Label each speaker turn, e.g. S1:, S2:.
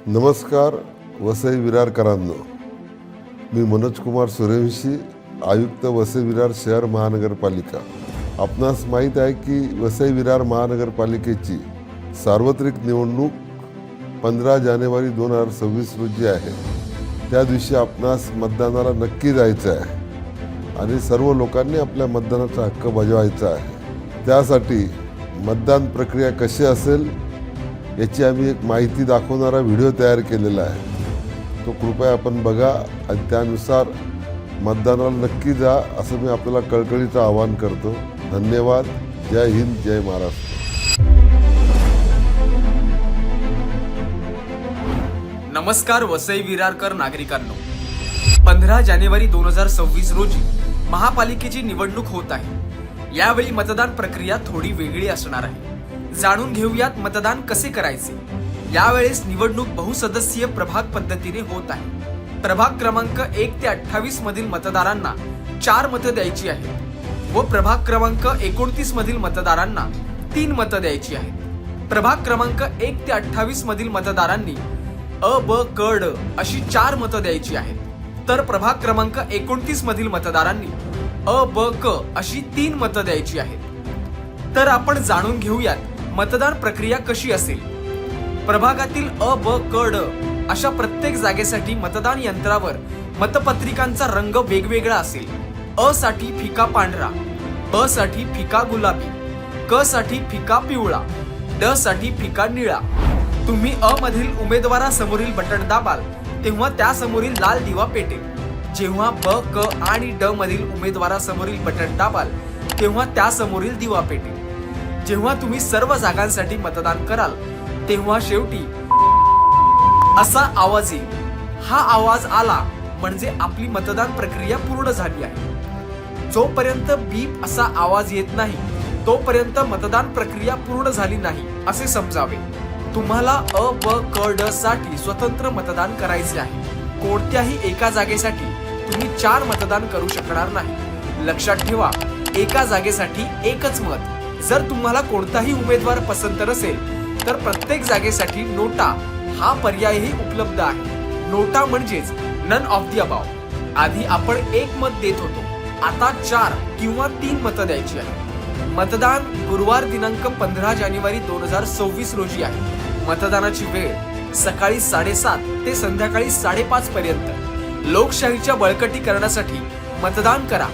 S1: नमस्कार वसई विरारकरांनो, मी मनोज कुमार सूर्यवंशी, आयुक्त वसई विरार शहर महानगरपालिका। आपणास माहीत आहे की वसई विरार महानगरपालिकेची सार्वत्रिक निवडणूक 15 जानेवारी 2026 रोजी आहे। त्या दिवशी आपणास मतदानाला नक्की जायचं आहे आणि सर्व लोकांनी आपल्या मतदानाचा हक्क बजावायचा आहे। त्यासाठी मतदान प्रक्रिया कशी असेल याची आम्ही एक माहिती दाखवणारा व्हिडिओ तयार केलेला आहे। तो कृपया आपण बघा आणि त्यानुसार मतदानाला नक्की जा असं मी आपल्याला कळकळीचं आवाहन करतो। धन्यवाद। जय हिंद, जय महाराष्ट्र।
S2: नमस्कार वसई विरारकर नागरिकांनो, 15 जानेवारी 2026 रोजी महापालिकेची निवडणूक होत आहे। यावेळी मतदान प्रक्रिया थोडी वेगळी असणार आहे। जाणून घेऊयात मतदान कसे करायचे। यावेळेस निवडणूक बहुसदस्यीय प्रभाग पद्धतीने होत आहे। प्रभाग क्रमांक 1 ते 28 मधील मतदारांना 4 मतं द्यायची आहेत व प्रभाग क्रमांक 29 मधील मतदारांना 3 मतं द्यायची आहेत। प्रभाग क्रमांक 1 ते 28 मधील मतदारांनी अ, ब, क, ड अशी 4 मतं द्यायची आहेत, तर प्रभाग क्रमांक 29 मधील मतदारांनी अ, ब, क अशी 3 मतं द्यायची आहेत। तर आपण जाणून घेऊयात मतदान प्रक्रिया कशी असेल। प्रभागातील अ, ब, क, ड अशा प्रत्येक जागेसाठी मतदान यंत्रावर मतपत्रिकांचा रंग वेगवेगळा असेल। अ साठी फिका पांढरा, ब साठी फिका गुलाबी, क साठी फिका पिवळा, ड साठी फिका निळा। तुम्ही अ मधील उमेदवारासमोरील बटन दाबाल तेव्हा त्यासमोरील लाल दिवा पेटेल। जेव्हा ब, क आणि ड मधील उमेदवारासमोरील बटन दाबाल तेव्हा त्यासमोरील दिवा पेटेल। जेव्हा तुम्ही सर्व जागांसाठी मतदान कराल तेव्हा शेवटी असा आवाज येईल। हा आवाज आला म्हणजे आपली मतदान प्रक्रिया पूर्ण झाली आहे। जोपर्यंत बीप असा आवाज येत नाही तोपर्यंत मतदान प्रक्रिया पूर्ण झाली नाही असे समजावे। तुम्हाला अ, ब, क, ड साठी स्वतंत्र मतदान करायचे आहे। कोणत्याही एका जागेसाठी तुम्ही 4 मतदान करू शकणार नाही। लक्षात ठेवा, एका जागेसाठी एकच मत। जर तुम्हाला कोणताही उमेदवार पसंत नसेल तर प्रत्येक जागेसाठी नोटा हा पर्यायही उपलब्ध आहे। नोटा म्हणजेच नन ऑफ द अबाव। आधी आपण 1 मत देत होतो, आता 4 किंवा 3 मतं द्यायची आहे। मतदान गुरुवार दिनांक 15 जानेवारी 2026 रोजी आहे। मतदानाची वेळ सकाळी 7:30 ते संध्याकाळी 5:30 पर्यंत। लोकशाहीच्या बळकटीकरणासाठी मतदान करा।